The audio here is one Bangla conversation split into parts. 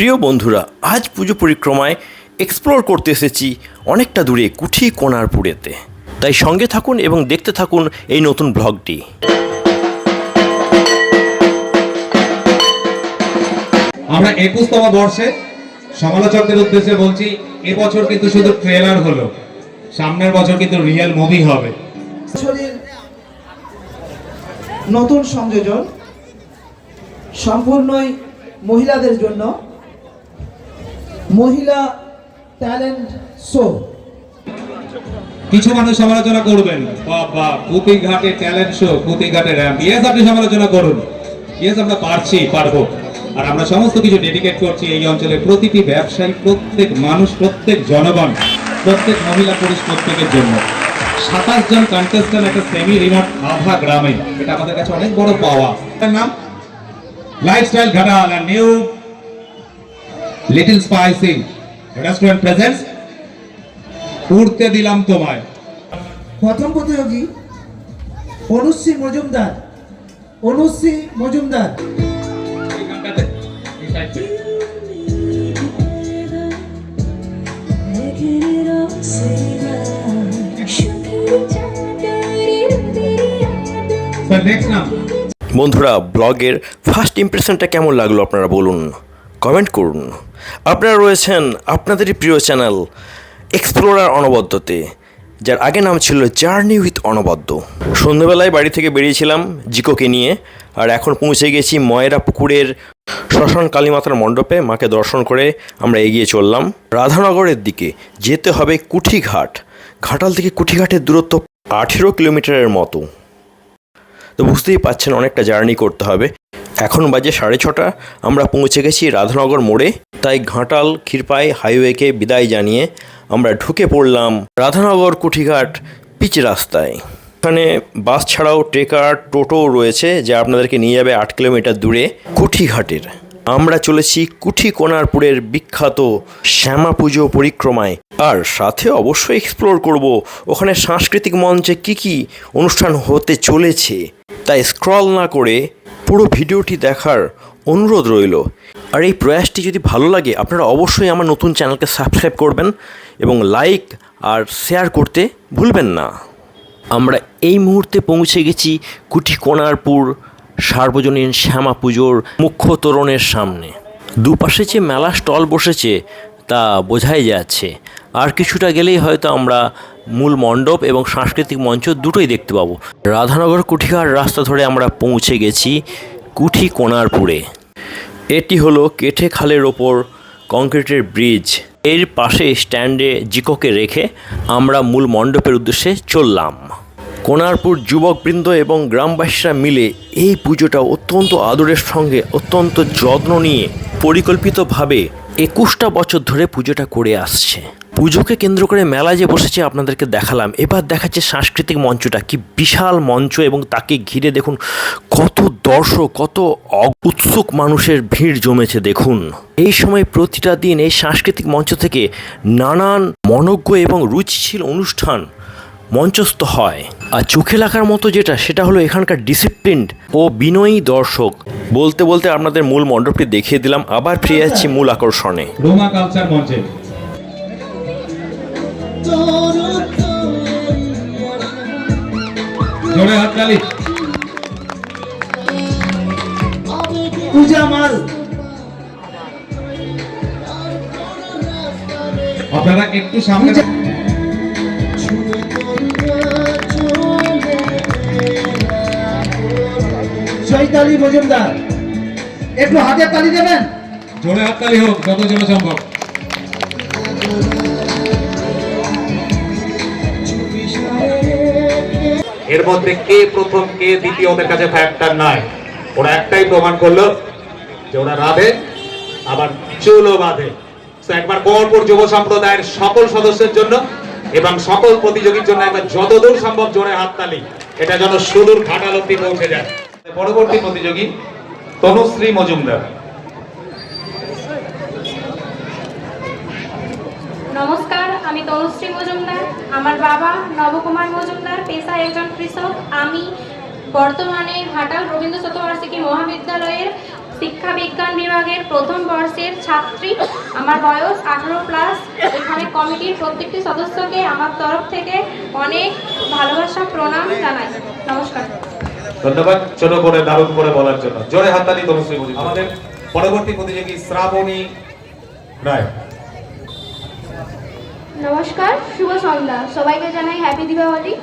প্রিয় বন্ধুরা, আজ পুজো পরিক্রমায় এক্সপ্লোর করতে এসেছি অনেকটা দূরে কুথিকোনারপুরেতে। তাই সঙ্গে থাকুন এবং দেখতে থাকুন এই নতুন ব্লগটি। আমরা 21তম বর্ষে সমালোচকদের উদ্দেশ্যে বলছি, এবছর কিন্তু শুধু ট্রেলার হলো, সামনের বছর কিন্তু রিয়েল মুভি হবে। নতুন সংযোজন সম্পূর্ণই মহিলাদের জন্য, মহিলা ট্যালেন্ট শো। কিছু মানুষ সমালোচনা করবেন, বাবা কুথিঘাটে ট্যালেন্ট শো, কুথিঘাটে র্যাম্প। ইয়েস, আপনি সমালোচনা করুন, ইয়েস আমরা পারবো। আর আমরা সমস্ত কিছু ডেডিকেট করছি এই অঞ্চলের প্রতিটি ব্যবসায়ী, প্রত্যেক মানুষ, প্রত্যেক জনগণ, প্রত্যেক মহিলা পুরুষ প্রত্যেকের জন্য। 27 জন কন্টেস্ট্যান্ট একটা সেমি রিমোট আভা গ্রামে, এটা আমাদের কাছে অনেক বড় পাওয়া। তার নাম লাইফস্টাইল ঘাটাল আর new little spicy restaurant presents উড়তে দিলাম তোমায়। প্রথম প্রতিযোগী অনুশ্রী মজুমদার। বন্ধুরা, ব্লগের ফার্স্ট ইমপ্রেশনটা কেমন লাগলো আপনারা বলুন, কমেন্ট করুন। আপনারা রয়েছেন আপনাদেরই প্রিয় চ্যানেল এক্সপ্লোরার অনবদ্যতে, যার আগে নাম ছিল জার্নি উইথ অনবদ্য। সন্ধ্যেবেলায় বাড়ি থেকে বেরিয়েছিলাম জিকোকে নিয়ে, আর এখন পৌঁছে গেছি ময়রা পুকুরের শ্মশান কালীমাতার মণ্ডপে। মাকে দর্শন করে আমরা এগিয়ে চললাম রাধানগরের দিকে। যেতে হবে কুঠিঘাট। ঘাটাল থেকে কুঠিঘাটের দূরত্ব 18 কিলোমিটারের মতো। তো বুঝতেই পাচ্ছেন অনেকটা জার্নি করতে হবে। এখন বাজে 6:30। আমরা পৌঁছে গেছি রাধানগর মোড়ে। তাই ঘাটাল ক্ষীরপাই হাইওয়েকে বিদায় জানিয়ে আমরা ঢুকে পড়লাম রাধানগর কুঠিঘাট পিচ রাস্তায়। এখানে বাস ছাড়াও ট্রেকার, টোটোও রয়েছে, যা আপনাদেরকে নিয়ে যাবে 8 কিলোমিটার দূরে কুঠিঘাটের। আমরা চলেছি কুথিকোনারপুরের বিখ্যাত শ্যামা পুজো পরিক্রমায়, আর সাথে অবশ্যই এক্সপ্লোর করব ওখানে সাংস্কৃতিক মঞ্চে কি অনুষ্ঠান হতে চলেছে। তাই স্ক্রল না করে পুরো ভিডিওটি দেখার অনুরোধ রইল। আর এই প্রয়াসটি যদি ভালো লাগে, আপনারা অবশ্যই আমার নতুন চ্যানেলকে সাবস্ক্রাইব করবেন এবং লাইক আর শেয়ার করতে ভুলবেন না। আমরা এই মুহূর্তে পৌঁছে গেছি কুথিকোনারপুর সার্বজনীন শ্যামা পুজোর মুখ্য তোরণের সামনে। দুপাশে যে মেলা স্টল বসেছে তা বোঝাই যাচ্ছে। আর কিছুটা গেলেই হয়তো আমরা মূল মণ্ডপ এবং সাংস্কৃতিক মঞ্চ দুটোই দেখতে পাবো। রাধানগর কুঠিঘাট রাস্তা ধরে আমরা পৌঁছে গেছি কুথিকোনারপুরে। এটি হলো কেঠে খালের ওপর কংক্রিটের ব্রিজ। এর পাশে স্ট্যান্ডে জিকোকে রেখে আমরা মূল মণ্ডপের উদ্দেশ্যে চললাম। কোনারপুর যুবকবৃন্দ এবং গ্রামবাসীরা মিলে এই পুজোটা অত্যন্ত আদরের সঙ্গে, অত্যন্ত যত্ন নিয়ে পরিকল্পিতভাবে 21টা বছর ধরে পুজোটা করে আসছে। পুজোকে কেন্দ্র করে মেলা যে বসেছে আপনাদেরকে দেখালাম। এবার দেখাচ্ছে সাংস্কৃতিক মঞ্চটা। কি বিশাল মঞ্চ, এবং তাকে ঘিরে দেখুন কত দর্শক, কত উৎসুক মানুষের ভিড় জমেছে দেখুন। এই সময় প্রতিটা দিন এই সাংস্কৃতিক মঞ্চ থেকে নানান মনোজ্ঞ এবং রুচিশীল অনুষ্ঠান মঞ্চস্থ হয়। আর চোখে লাগার মতো যেটা, সেটা হলো এখানকার ডিসিপ্লিন ও বিনয়ী দর্শক। বলতে বলতে আপনাদের মূল মণ্ডপটি দেখিয়ে দিলাম। আবার ফিরে যাচ্ছি মূল আকর্ষণে। রোমা কালচার মঞ্চে জোরে হাততালি। পূজা মাল। আপনারা একটু সামনে। চৈতালি মজুমদার, একটু হাতের তালি দেবেন। জোরে হাততালি হোক, যত জোরে সম্ভব। এর মধ্যে কে প্রথম কে দ্বিতীয় ওদের কাছে ফ্যাক্টর নাই। ওরা একটাই প্রমাণ করলো যে ওরা রাধে, আবার চুলও বাঁধে। তো একবার কোমরপুর যুব সম্প্রদায়ের সকল সদস্যের জন্য এবং সকল প্রতিযোগীর জন্য একবার যতদূর সম্ভব জোরে হাততালি। এটা যেন সুদূর ঘাটাল অবধি পৌঁছে যায়। পরবর্তী প্রতিযোগী তনুশ্রী মজুমদার। নমস্কার, আমি তনুশ্রী মজুমদার। আমার বাবা নবকুমার মজুমদার, পেশায় একজন কৃষক। আমি বর্তমানে ঘাটাল রবীন্দ্র শতবার্ষিকী মহাবিদ্যালয়ের শিক্ষা বিজ্ঞান বিভাগের প্রথম বর্ষের ছাত্রী। আমার বয়স 18+। এখানে কমিটির প্রত্যেকটি সদস্যকে আমার তরফ থেকে অনেক ভালোবাসা প্রণাম জানাই। নমস্কার। ধন্যবাদ ছোট করে দারুণ করে বলার জন্য। জোরে হাততালি তনুশ্রী মজুমদার। আমাদের পরবর্তী প্রতিযোগী শ্রাবণী রায়। নমস্কার, শুভ সন্ধ্যা। সবাইকে জানাই হ্যাপি দীপাবলি।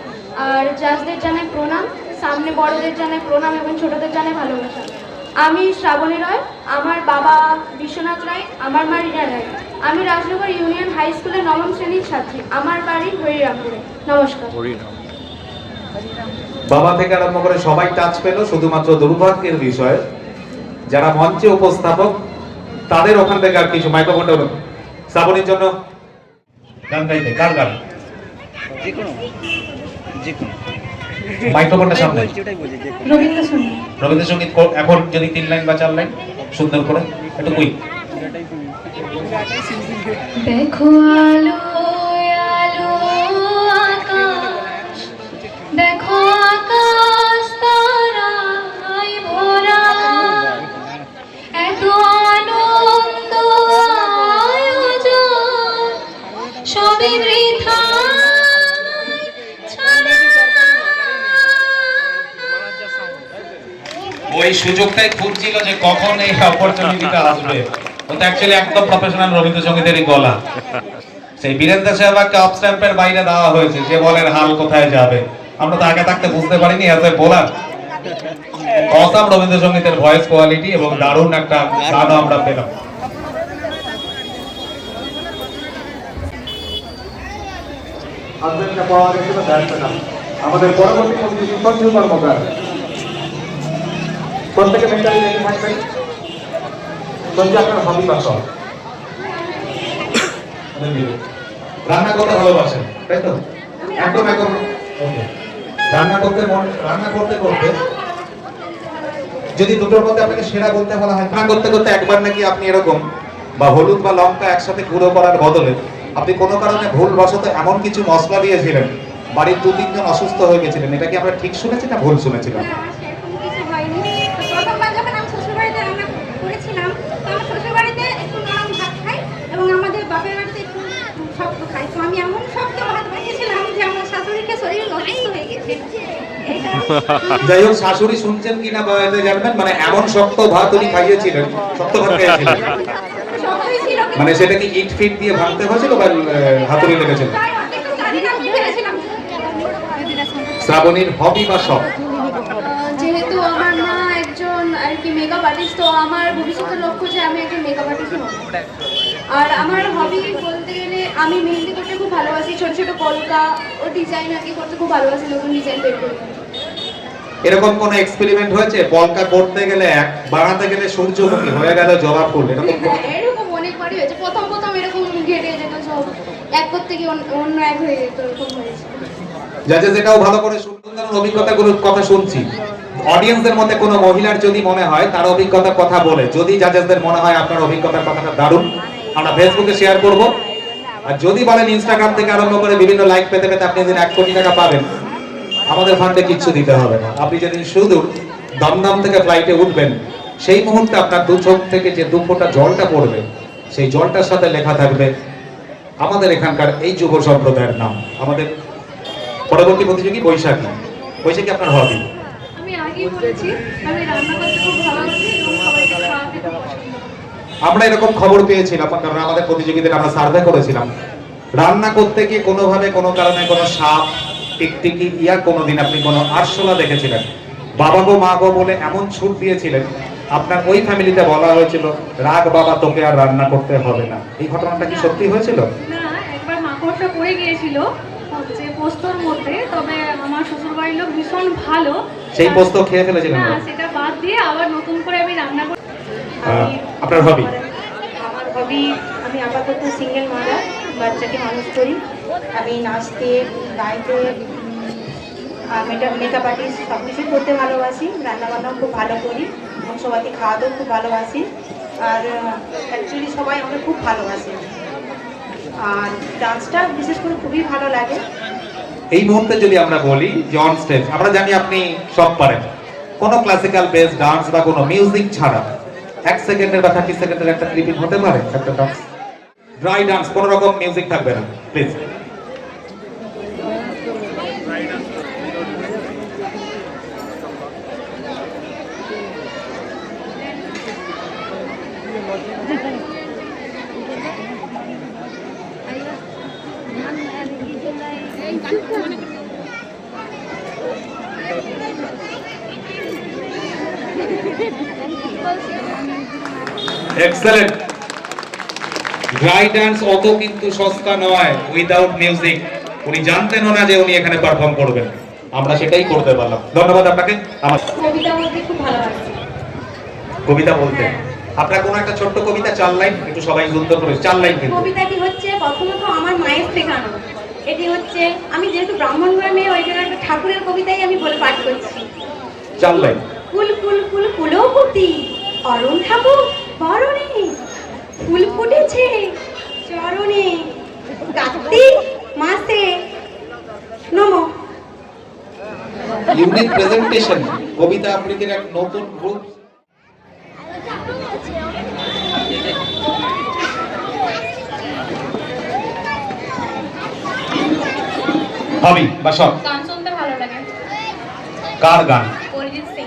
আর জাজদের জানাই প্রণাম, সামনে বড়দের জানাই প্রণাম এবং ছোটদের জানাই ভালোবাসা। আমি শ্রাবণী রায়, আমার বাবা বিশ্বনাথ রায়, আমার মা রীনা রায়। আমি রাজনগর ইউনিয়ন হাই স্কুলের 9ম শ্রেণীর ছাত্রী। আমার বাড়ি হরিরামপুরে। নমস্কার। বাবা থেকে আরম্ভ করে সবাই টাচ পেল, শুধুমাত্র দুর্ভাগ্যের বিষয় যারা মঞ্চে উপস্থাপক তাদের ওখান থেকে আর কিছু। মাইক্রোফোনটা শ্রাবণীর জন্য গান গাইতে। কার গান? মাইক্রোফোনটা সামনে। রবীন্দ্রসঙ্গীত। এখন যদি 3 লাইন বা 4 লাইন সুন্দর করে একটু কুইক। দেখো আলো আলো আকাশ, দেখো আকাশ তারায় ভরা, এত আনন্দ আয়োজন সবই বৃথা ওই সুযোগটাই খুঁজছিল যে কখন এই অপরচুনিটিটা আসবে। ও তো অ্যাকচুয়ালি একদম প্রফেশনাল রবীন্দ্রসঙ্গীতেরই গলা। সেই বীরেন্দ্র সেহবাগকে অফ স্ট্যাম্পের বাইরে দেওয়া হয়েছে যে বলের হাল কোথায় যাবে। আমরা তো আগে থাকতে বুঝতে পারিনি এত বলার। অসাম রবীন্দ্রসঙ্গীতের ভয়েস কোয়ালিটি এবং দারুণ একটা গানও আমরা পেলাম। আমাদের পরবর্তী প্রতিযোগী সঞ্জু কর্মকার। প্রত্যেকে মেন্টালি রেডি থাকবেন। সঞ্জু, আপনার হবি বা শখ? রান্না করতে ভালোবাসেন, তাই তো? একদম একদম ওকে। রান্না করতে করতে যদি দুটোর মধ্যে আপনাকে সেরা বলতে বলা হয়, রান্না করতে করতে একবার নাকি আপনি এরকম বা হলুদ বা লঙ্কা একসাথে গুঁড়ো করার বদলে আপনি কোনো কারণে ভুলবশত এমন কিছু মশলা দিয়েছিলেন বাড়ির 2-3 জন অসুস্থ হয়ে গেছিলেন। এটা কি আমরা ঠিক শুনেছি না ভুল শুনেছিলাম? প্রথমবার যখন আমি শ্বশুরবাড়িতে রান্না করেছিলাম, তো আমার শ্বশুরবাড়িতে একটু নরম ভাত খাই এবং আমাদের বাপের বাড়িতে একটু শক্ত খাই। তো আমি এমন শক্ত ভাত বানিয়েছিলাম যে আমার শাশুড়িকে শরীর অসুস্থ হয়ে গেছে। যাই হোক, শাশুড়ি শুনছেন কিনা বা এটা জানবেন, মানে এমন শক্ত ভাত উনি খাইয়েছিলেন, শক্ত ভাত খাইয়েছিলেন। মানে সেটা কি ইট ফিট দিয়ে ভাঙতে হয়েছিল বা হাতুড়ি লেগেছিল? শ্রাবণীর হবি বা শখ? যেহেতু আমার মা একজন আর কি মেকআপ আর্টিস্ট, তো আমার ভবিষ্যতের লক্ষ্য যে আমি একজন মেকআপ আর্টিস্ট হব। আর আমার হবি বলতে গেলে আমি মেহেন্দি করতে খুব ভালোবাসি, ছোট ছোট কলকা ও ডিজাইন আর কি করতে খুব ভালোবাসি, নতুন ডিজাইন বের করি। এরকম কোন এক্সপেরিমেন্ট হয়েছে পলকা করতে গেলে এক বানাতে গেলে সূর্যমুখী হয়ে গেল জবা ফুল? এরকম অনেকবারই হয়েছে। প্রথম এরকম ঘেটে যেত, সব এক করতে গিয়ে অন্য এক হয়ে যেত, এরকম হয়েছে। যাতে যেটাও ভালো করে সুন্দর অভিজ্ঞতাগুলোর কথা শুনছি। অডিয়েন্সের মধ্যে কোনো মহিলার যদি মনে হয় তার অভিজ্ঞতার কথা বলে, যদি জাজেসদের মনে হয় আপনার অভিজ্ঞতার কথাটা দারুণ, আমরা ফেসবুকে শেয়ার করব। আর যদি বলেন ইনস্টাগ্রাম থেকে আরম্ভ করে বিভিন্ন লাইক পেতে পেতে আপনি যেদিন 1 কোটি টাকা পাবেন, আমাদের ফান্ডে কিচ্ছু দিতে হবে না। আপনি যেদিন শুধু দমদম থেকে ফ্লাইটে উঠবেন, সেই মুহূর্তে আপনার 2 চোখ থেকে যে 2 ফোঁটা জলটা পড়বে, সেই জলটার সাথে লেখা থাকবে আমাদের এখানকার এই যুব সম্প্রদায়ের নাম। আমাদের পরবর্তী প্রতিযোগী বৈশাখী। বৈশাখী, আপনার হবি? আমি আগেই বলেছি আমি রান্না করতে খুব ভালোবাসি এবং সবাইকে খাওয়াতে খুব পছন্দ করি। আমরা এরকম খবর পেয়েছিলাম, কারণ আমাদের প্রতিযোগীদের আমরা সার্ভে করেছিলাম। রান্না করতে গিয়ে কোনোভাবে কোনো কারণে কোনো সাপ, টিকটিকি ইয়া কোনোদিন আপনি কোনো আরশোলা দেখেছিলেন? বাবা গো মা গো বলে এমন ছুট দিয়েছিলেন, আপনার ওই ফ্যামিলিতে বলা হয়েছিল রাগ বাবা, তোকে আর রান্না করতে হবে না। এই ঘটনাটা কি সত্যি হয়েছিল? না, একবার মাকড়টা পড়ে গিয়েছিল হচ্ছে পোস্তর মধ্যে, তবে আমার শ্বশুরবাড়ির লোক ভীষণ ভালো, সেই পোস্ত খেয়ে ফেলেছিলেন? না, সেটা বাদ দিয়ে আবার নতুন করে আমি রান্না করি। আপনার হবি? আমার হবি, আমি আপাতত সিঙ্গেল মাদার, বাচ্চাকে মানুষ করি। আমি নাচতে, গাইতে, মেকআপ আর্টিস্ট সব কিছুই করতে ভালোবাসি। রান্নাবান্নাও খুব ভালো করি এবং সবাইকে খাওয়াতেও খুব ভালোবাসি। আর অ্যাকচুয়ালি সবাই আমাকে খুব ভালোবাসে। আর ডান্সটা বিশেষ করে খুবই ভালো লাগে। এই মুহূর্তে যদি আমরা বলি যে অন স্টেজ, আমরা জানি আপনি সব পারেন, কোনো ক্লাসিক্যাল বেস ডান্স বা কোনো মিউজিক ছাড়া 1 সেকেন্ডের বা 30 সেকেন্ডের একটা ক্লিপিং হতে পারে একটা ডান্স। ড্রাই ডান্স, কোনো রকম মিউজিক থাকবে না প্লিজ। এক্সেলেন্ট। ড্রাই ডান্স অত কিন্তু সস্তা নয় উইদাউট মিউজিক। উনি জানতেনও না যে উনি এখানে পারফর্ম করবেন, আমরা সেটাই করতে পারলাম। ধন্যবাদ আপনাকে। আমার কবিতা বলতে খুব ভালো লাগে। কবিতা বলতে আপনার কোন একটা ছোট্ট কবিতা 4 লাইন, একটু সবাই সুন্দর করে 4 লাইন কিন্তু। কবিতাটি হচ্ছে প্রথমত আমার মায়ের শেখানো। এটি হচ্ছে, আমি যেহেতু ব্রাহ্মণ ঘরের মেয়ে, ওই জন্য একটা ঠাকুরের কবিতাই আমি বলে পাঠ করছি। 4 লাইন। কুল কুল কুল কুলপতি অরুণ ঠাকুর বরণে, ফুল ফুটেছে চরণে, কার্তিক মাসে নম। ইউনিক প্রেজেন্টেশন, কবিতা আবৃত্তির এক নতুন গ্রুপ। হবি বা শখ? গান শুনতে ভালো লাগে। কার গান? অরিজিৎ সিং।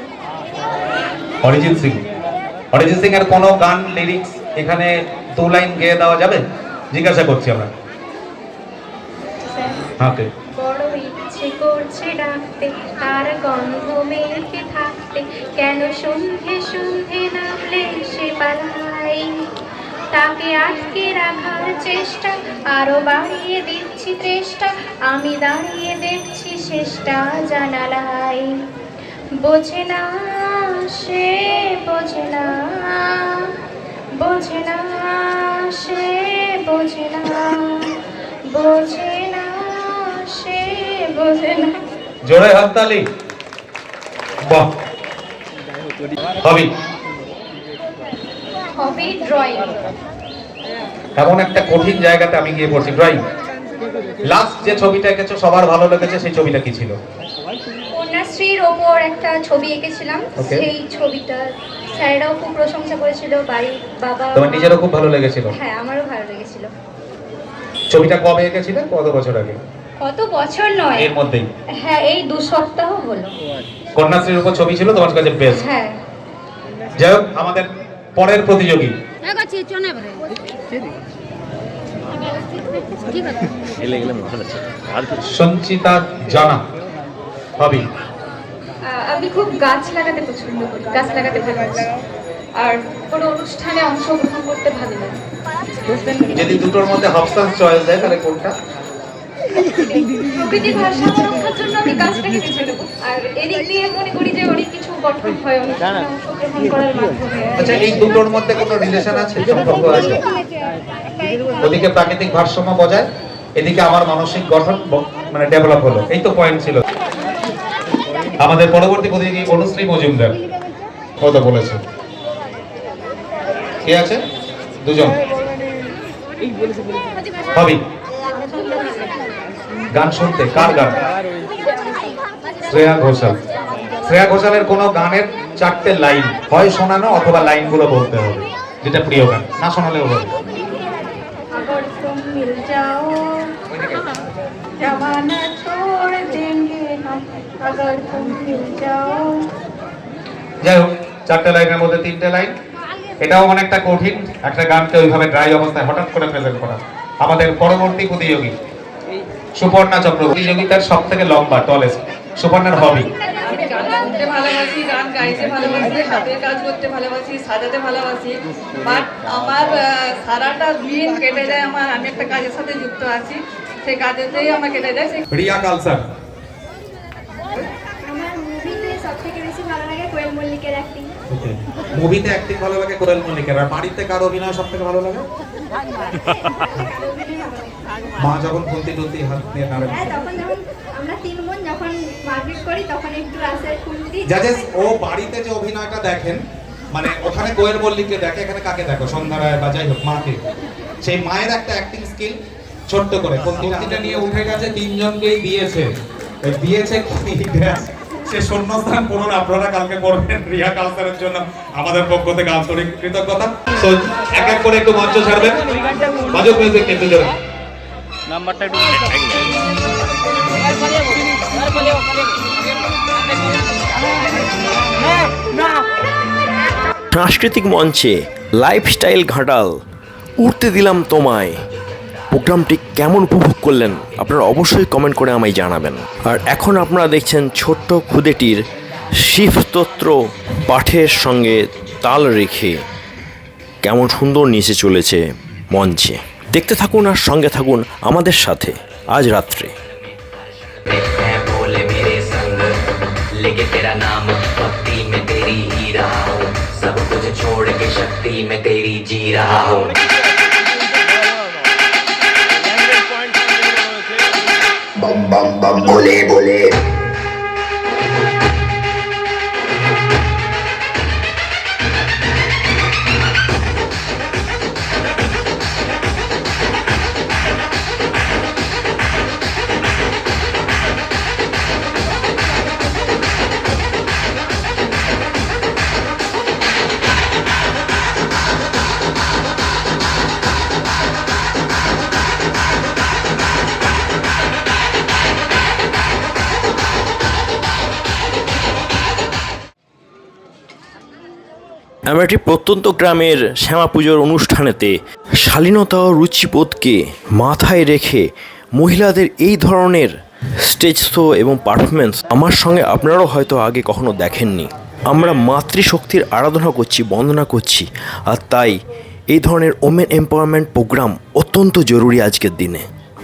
অরিজিৎ সিং। অরিজিৎ সিং এর কোন গান লিরিক্স এখানে 2 লাইন গেয়ে দেওয়া যাবে? জিজ্ঞাসা করছি আমরা। ওকে। বড় ইচ্ছে করছে ডাকতে, তার গন্ধ মেখে থাকতে, কেন সন্ধে সন্ধে নামলে সে পালাই। তাকে আটকে রাখার চেষ্টা, আরো বাড়িয়ে দিচ্ছি চেষ্টা, আমি দাঁড়িয়ে দেখছি শেষটা জানালাই। বোঝে না সে, বোঝে না, বোঝে না সে, বোঝে না, বোঝে না সে, বোঝে না। জোরে হাততালি। বাহ। হবি? হবি ড্রয়িং। এমন একটা কঠিন জায়গাতে আমি গিয়ে পড়ছি, ড্রয়িং। লাস্ট যে ছবিটা এঁকেছো সবার ভালো লেগেছে, সেই ছবিটা কি ছিল? কন্যাশ্রীর ওপর একটা ছবি এঁকেছিলাম। সেই ছবিটা স্যারেরাও খুব প্রশংসা করেছিল, বাড়ির বাবা। তোমার নিজেরও খুব ভালো লেগেছিল? হ্যাঁ, আমারও ভালো লেগেছিল। ছবিটা কবে এঁকেছিলে, কত বছর আগে? কত বছর নয়, এর মধ্যেই। হ্যাঁ, এই 2 সপ্তাহ হলো। কন্যাশ্রীর উপর ছবি ছিল তোমার কাছে বেস্ট? হ্যাঁ। যাই হোক, আমাদের পরের প্রতিযোগী সঞ্চিতা জানা। হবি? আমি খুব গাছ লাগাতে পছন্দ করি, গাছ লাগাতে ভালোবাসি, আর কোনো অনুষ্ঠানে অংশগ্রহণ করতে ভালো লাগে। যদি দুটোর মধ্যে হাফসাস চয়েস দেয় তাহলে কোনটা? প্রকৃতির ভারসাম্য রক্ষার জন্য আমি গাছটাকে বেছে নেব, আর এদিক দিয়ে মনে করি যে অনেক কিছু গঠন হয় অনুষ্ঠানে অংশগ্রহণ করার মাধ্যমে। আচ্ছা, এই দুটোর মধ্যে কোনো রিলেশন আছে, সম্পর্ক আছে? ওদিকে প্রাকৃতিক ভারসাম্য বজায়, এদিকে আমার মানসিক গঠন মানে ডেভেলপ হলো, এই তো পয়েন্ট ছিল। আমাদের পরবর্তী প্রতিযোগী অনুশ্রী মজুমদার, কত বলেছে? কে আছে? দুজন। হবি? গান শুনতে। কার গান? শ্রেয়া ঘোষাল। শ্রেয়া ঘোষালের কোন গানের 4টে লাইন হয় শোনানো অথবা লাইনগুলো বলতে হবে, যেটা প্রিয় গান, না শোনালেও হবে। अगर तुम मिल जाओ जमाना छोड़ देंगे हम, अगर तुम मिल जाओ। যাই হোক, 4টে লাইনের মধ্যে 3টে লাইন। এটাও অনেকটা কঠিন, একটা গানকে ওইভাবে ড্রাই অবস্থায় হঠাৎ করে প্রেজেন্ট করা। আমাদের পরবর্তী প্রতিযোগী সুপর্ণা চক্র, প্রতিযোগিতার সব থেকে লম্বা টলেস্ট। সুপর্ণার হবি? গান শুনতে ভালোবাসি, গান গাইতে ভালোবাসি, হাতের কাজ করতে ভালোবাসি, সাজাতে ভালোবাসি। বাট আমার সারাটা দিন কেটে যায়, আমি একটা কাজের সাথে যুক্ত আছি, সেই কাজেতেই আমার কেটে যায়। রিয়া কালসার। আমার মুভিতে সবথেকে বেশি ভালো লাগে কোয়েল মল্লিকের অ্যাক্টিং। ওকে, মুভিতে অ্যাক্টিং ভালো লাগে কোয়েল মল্লিকের, আর বাড়িতে কার অভিনয় সবথেকে ভালো লাগে? মা যখন খুন্তি টুন্তি হাত দিয়ে নাড়ে। হ্যাঁ, তখন যখন আমরা 3 বোন যখন মারপিট করি তখন একটু আসে খুন্তি। জাজেস, ও বাড়িতে যে অভিনয়টা দেখেন, মানে ওখানে কোয়েল মল্লিককে দেখে, এখানে কাকে দেখো? সন্ধ্যা রায় বা যাই হোক, মাকে। সেই মায়ের একটা অ্যাক্টিং স্কিল ছোট্ট করে কোন তিনটা নিয়ে উঠে গেছে, 3 জনকেই দিয়েছে। দিয়েছে কি সে শূন্যস্থান পূরণ আপনারা কালকে করবেন রিয়া কালচারের জন্য আমাদের পক্ষ থেকে আন্তরিক কৃতজ্ঞতা। তো এক এক করে একটু মঞ্চ ছাড়বেন, বাজুক মিউজিক কিন্তু জোরে। সাংস্কৃতিক মঞ্চে লাইফস্টাইল ঘাটাল, উঠতে দিলাম তোমায়। প্রোগ্রামটি কেমন উপভোগ করলেন আপনারা অবশ্যই কমেন্ট করে আমায় জানাবেন। আর এখন আপনারা দেখছেন ছোট্ট খুদেটির শিবস্তোত্র পাঠের সঙ্গে তাল রেখে কেমন সুন্দর নিচে চলেছে মঞ্চে। দেখতে থাকুন আর সঙ্গে থাকুন আমাদের সাথে আজ রাত্রে। लेके तेरा नाम भक्ति में तेरी ही रहा हूँ, सब कुछ छोड़ के शक्ति में तेरी जी रहा हूँ। बम बम बम बोले बोले আমরা একটি প্রত্যন্ত গ্রামের শ্যামা পুজোর অনুষ্ঠানেতে শালীনতা ও রুচিবোধকে মাথায় রেখে মহিলাদের এই ধরনের স্টেজ শো এবং পারফরমেন্স আমার সঙ্গে আপনারাও হয়তো আগে কখনো দেখেননি। আমরা মাতৃশক্তির আরাধনা করছি, বন্দনা করছি, আর তাই এই ধরনের ওমেন এম্পাওয়ারমেন্ট প্রোগ্রাম অত্যন্ত জরুরি আজকের দিনে।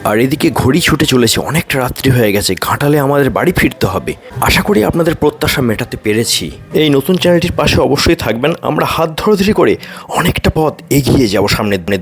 আর এদিকে ঘড়ি ছুটে চলেছে, অনেকটা রাত্রি হয়ে গেছে, ঘাটালে আমাদের বাড়ি ফিরতে হবে। আশা করি আপনাদের প্রত্যাশা মেটাতে পেরেছি। এই নতুন চ্যানেলটির পাশে অবশ্যই থাকবেন, আমরা হাত ধরাধরি করে অনেকটা পথ এগিয়ে যাব সামনের দিনে।